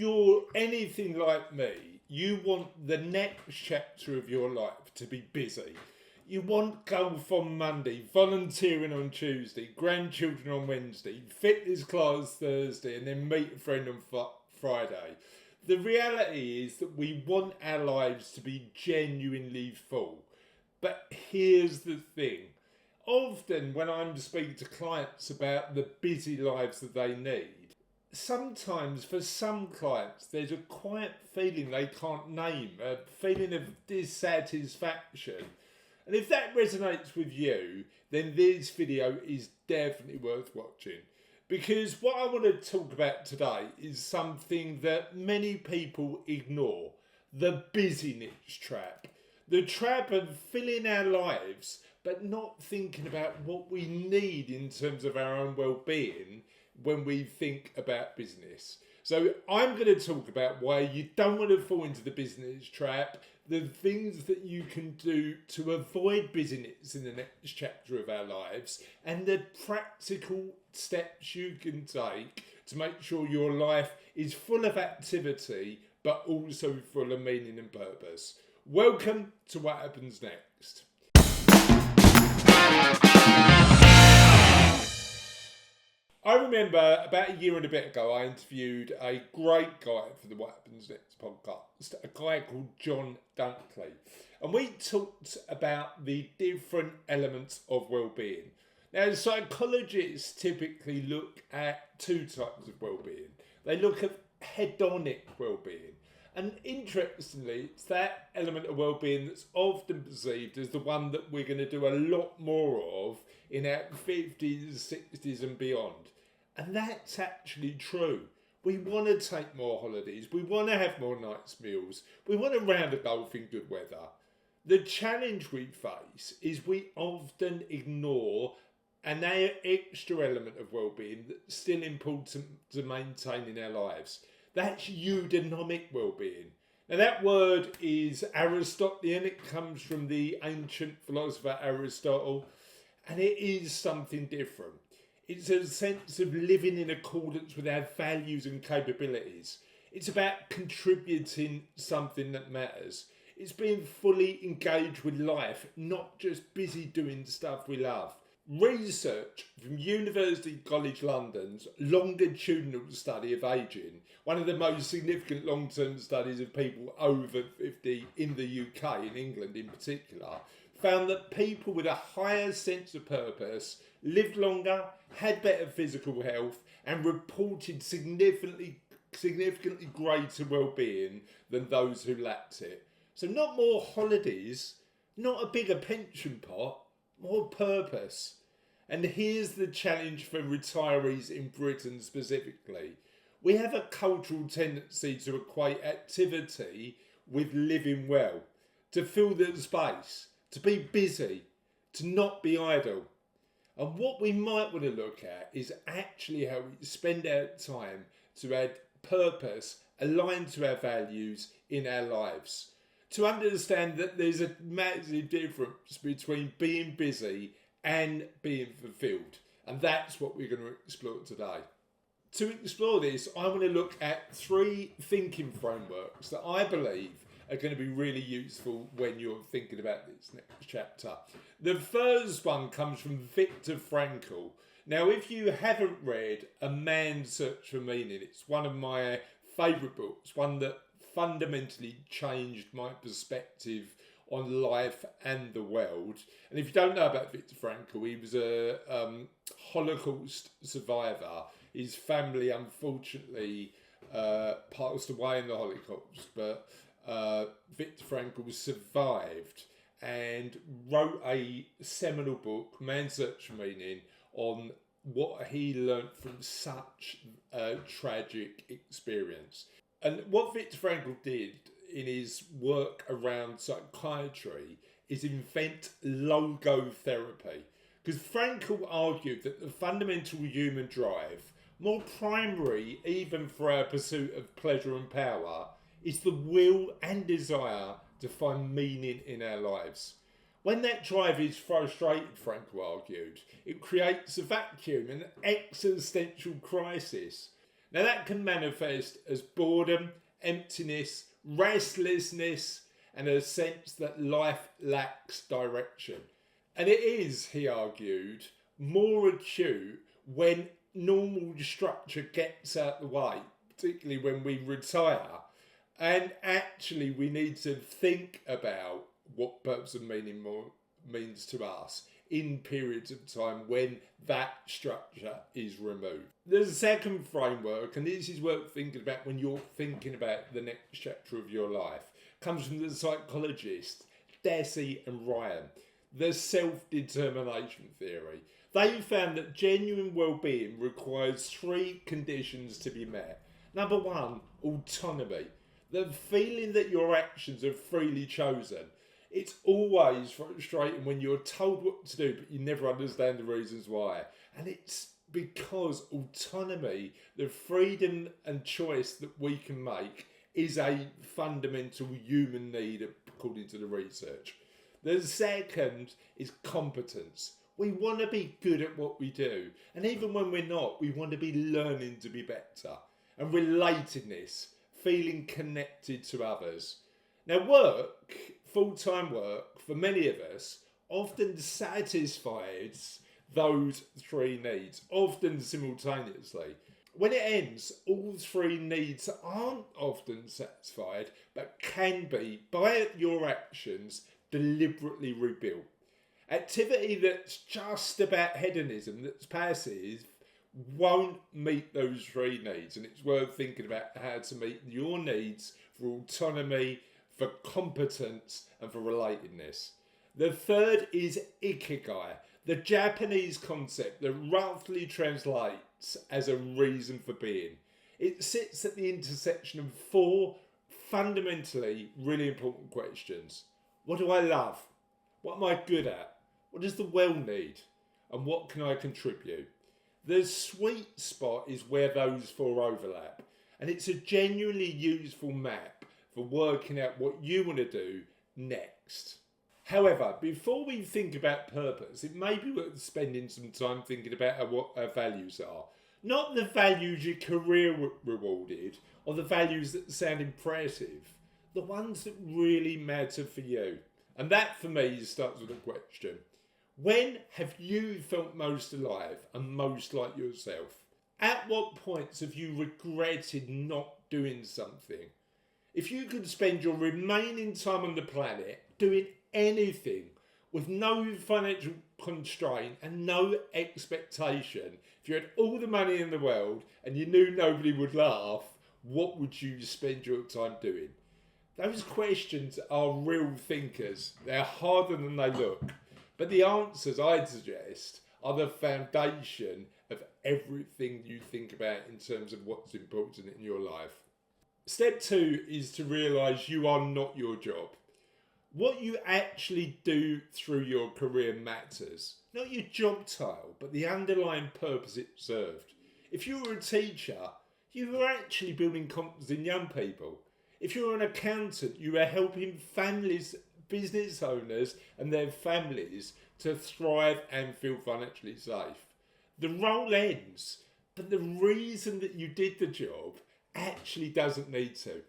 you're anything like me, you want the next chapter of your life to be busy. You want golf on Monday, volunteering on Tuesday, grandchildren on Wednesday, fitness class Thursday, and then meet a friend on Friday. The reality is that we want our lives to be genuinely full. But here's the thing. Often when I'm speaking to clients about the busy lives that they need, sometimes for some clients there's a quiet feeling they can't name, a feeling of dissatisfaction. And if that resonates with you, then this video is definitely worth watching. Because what I want to talk about today is something that many people ignore. The busyness trap. The trap of filling our lives but not thinking about what we need in terms of our own well-being when we think about business. So I'm going to talk about why you don't want to fall into the business trap, the things that you can do to avoid busyness in the next chapter of our lives, and the practical steps you can take to make sure your life is full of activity but also full of meaning and purpose. Welcome to What Happens Next. I remember about a year and a bit ago, I interviewed a great guy for the What Happens Next podcast, a guy called John Dunkley. And we talked about the different elements of well-being. Now, psychologists typically look at two types of well-being. They look at hedonic well-being. And interestingly, it's that element of well-being that's often perceived as the one that we're going to do a lot more of in our 50s, 60s and beyond. And that's actually true. We want to take more holidays. We want to have more nice meals. We want to round a golf in good weather. The challenge we face is we often ignore an extra element of well-being that's still important to maintain in our lives. That's eudaimonia well-being. Now that word is Aristotelian. It comes from the ancient philosopher Aristotle, and it is something different. It's a sense of living in accordance with our values and capabilities. It's about contributing something that matters. It's being fully engaged with life, not just busy doing stuff we love. Research from University College London's longitudinal study of ageing, one of the most significant long-term studies of people over 50 in the UK, in England in particular, found that people with a higher sense of purpose lived longer, had better physical health, and reported significantly greater well-being than those who lacked it. So not more holidays, not a bigger pension pot, more purpose. And here's the challenge for retirees in Britain specifically. We have a cultural tendency to equate activity with living well, to fill the space, to be busy, to not be idle. And what we might want to look at is actually how we spend our time to add purpose aligned to our values in our lives. To understand that there's a massive difference between being busy and being fulfilled. And that's what we're going to explore today. To explore this, I want to look at three thinking frameworks that I believe are going to be really useful when you're thinking about this next chapter. The first one comes from Viktor Frankl. Now, if you haven't read A Man's Search for Meaning, it's one of my favourite books, one that fundamentally changed my perspective on life and the world. And if you don't know about Viktor Frankl, he was a Holocaust survivor. His family unfortunately passed away in the Holocaust, but Viktor Frankl survived and wrote a seminal book, Man's Search for Meaning, on what he learnt from such a tragic experience. And what Viktor Frankl did in his work around psychiatry is invent logotherapy. Because Frankl argued that the fundamental human drive, more primary even for our pursuit of pleasure and power, is the will and desire to find meaning in our lives. When that drive is frustrated, Frankl argued, it creates a vacuum, an existential crisis. Now that can manifest as boredom, emptiness, restlessness, and a sense that life lacks direction. And it is, he argued, more acute when normal structure gets out the way, particularly when we retire. And actually, we need to think about what purpose and meaning means to us in periods of time when that structure is removed. There's a second framework, and this is worth thinking about when you're thinking about the next chapter of your life. It comes from the psychologists Deci and Ryan, the self-determination theory. They found that genuine well-being requires 3 conditions to be met. Number 1, autonomy. The feeling that your actions are freely chosen. It's always frustrating when you're told what to do, but you never understand the reasons why. And it's because autonomy, the freedom and choice that we can make, is a fundamental human need according to the research. The second is competence. We want to be good at what we do. And even when we're not, we want to be learning to be better. And relatedness, feeling connected to others. Now work, full-time work, for many of us, often satisfies those 3 needs, often simultaneously. When it ends, all 3 needs aren't often satisfied, but can be, by your actions, deliberately rebuilt. Activity that's just about hedonism, that's passive, won't meet those 3 needs, and it's worth thinking about how to meet your needs for autonomy, for competence, and for relatedness. The third is ikigai, the Japanese concept that roughly translates as a reason for being. It sits at the intersection of 4 fundamentally really important questions. What do I love? What am I good at? What does the world need? And what can I contribute? The sweet spot is where those 4 overlap, and it's a genuinely useful map for working out what you want to do next. However, before we think about purpose, it may be worth spending some time thinking about what our values are. Not the values your career rewarded, or the values that sound impressive, the ones that really matter for you. And that for me starts with a question. When have you felt most alive and most like yourself? At what points have you regretted not doing something? If you could spend your remaining time on the planet doing anything with no financial constraint and no expectation, if you had all the money in the world and you knew nobody would laugh, what would you spend your time doing? Those questions are real thinkers. They're harder than they look. But the answers, I'd suggest, are the foundation of everything you think about in terms of what's important in your life. Step 2 is to realise you are not your job. What you actually do through your career matters. Not your job title, but the underlying purpose it served. If you were a teacher, you were actually building confidence in young people. If you're an accountant, you are helping families, business owners and their families to thrive and feel financially safe. The role ends, but the reason that you did the job actually doesn't need to.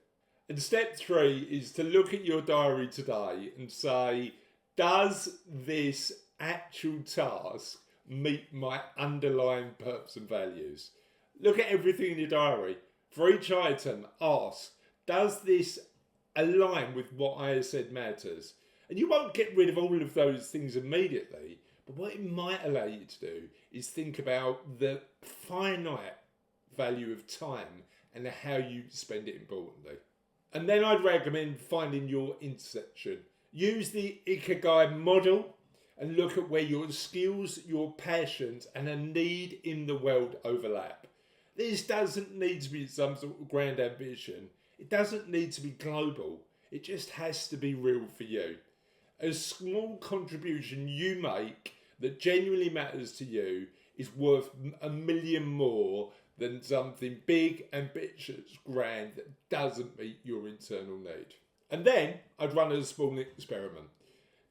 And step 3 is to look at your diary today and say, does this actual task meet my underlying purpose and values? Look at everything in your diary. For each item, ask, does this align with what I have said matters? And you won't get rid of all of those things immediately, but what it might allow you to do is think about the finite value of time and how you spend it importantly. And then I'd recommend finding your intersection. Use the ikigai model and look at where your skills, your passions and a need in the world overlap. This doesn't need to be some sort of grand ambition. It doesn't need to be global. It just has to be real for you. A small contribution you make that genuinely matters to you is worth a million more than something big, ambitious, grand that doesn't meet your internal need. And then I'd run a small experiment.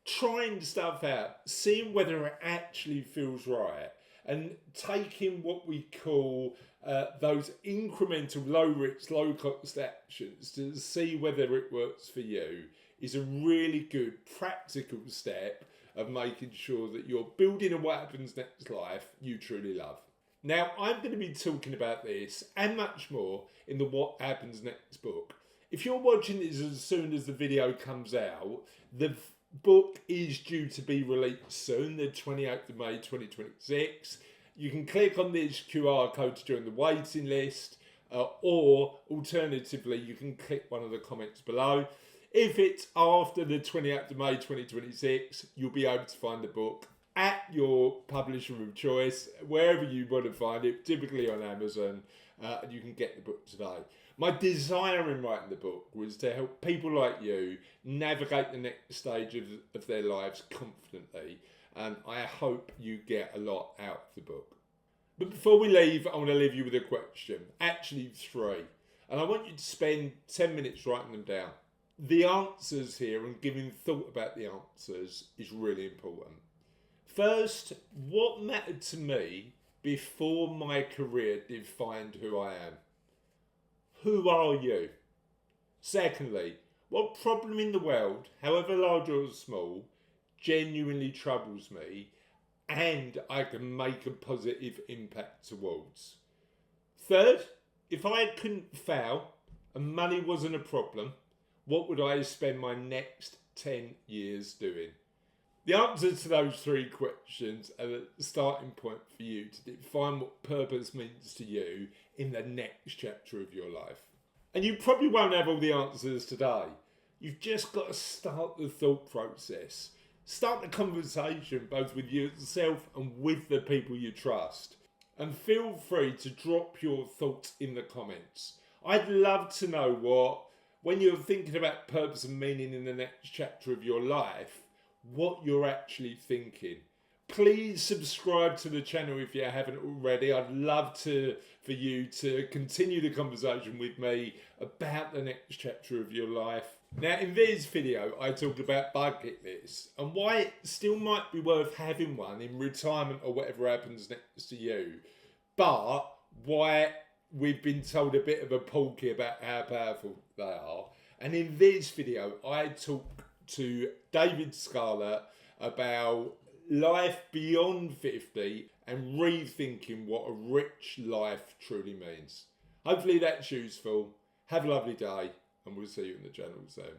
Trying stuff out, seeing whether it actually feels right, and taking what we call those incremental, low-risk, low-cost actions to see whether it works for you is a really good practical step of making sure that you're building a What Happens Next life you truly love. Now, I'm going to be talking about this and much more in the What Happens Next book. If you're watching this as soon as the video comes out, the book is due to be released soon, the 28th of May 2026. You can click on this QR code to join the waiting list, or alternatively, you can click one of the comments below. If it's after the 28th of May 2026, you'll be able to find the book at your publisher of choice, wherever you want to find it, typically on Amazon, and you can get the book today. My desire in writing the book was to help people like you navigate the next stage of their lives confidently, and I hope you get a lot out of the book. But before we leave, I want to leave you with a question, actually 3, and I want you to spend 10 minutes writing them down. The answers here and giving thought about the answers is really important. First, what mattered to me before my career defined who I am? Who are you? Secondly, what problem in the world, however large or small, genuinely troubles me and I can make a positive impact towards? Third, if I couldn't fail and money wasn't a problem, what would I spend my next 10 years doing? The answers to those 3 questions are the starting point for you to define what purpose means to you in the next chapter of your life. And you probably won't have all the answers today. You've just got to start the thought process. Start the conversation both with yourself and with the people you trust. And feel free to drop your thoughts in the comments. I'd love to know when you're thinking about purpose and meaning in the next chapter of your life, what you're actually thinking. Please subscribe to the channel if you haven't already. I'd love for you to continue the conversation with me about the next chapter of your life. Now, in this video, I talk about bucket lists and why it still might be worth having one in retirement or whatever happens next to you, but why we've been told a bit of a porky about how powerful they are. And in this video, I talk to David Scarlett about life beyond 50 and rethinking what a rich life truly means. Hopefully that's useful. Have a lovely day, and we'll see you in the channel soon.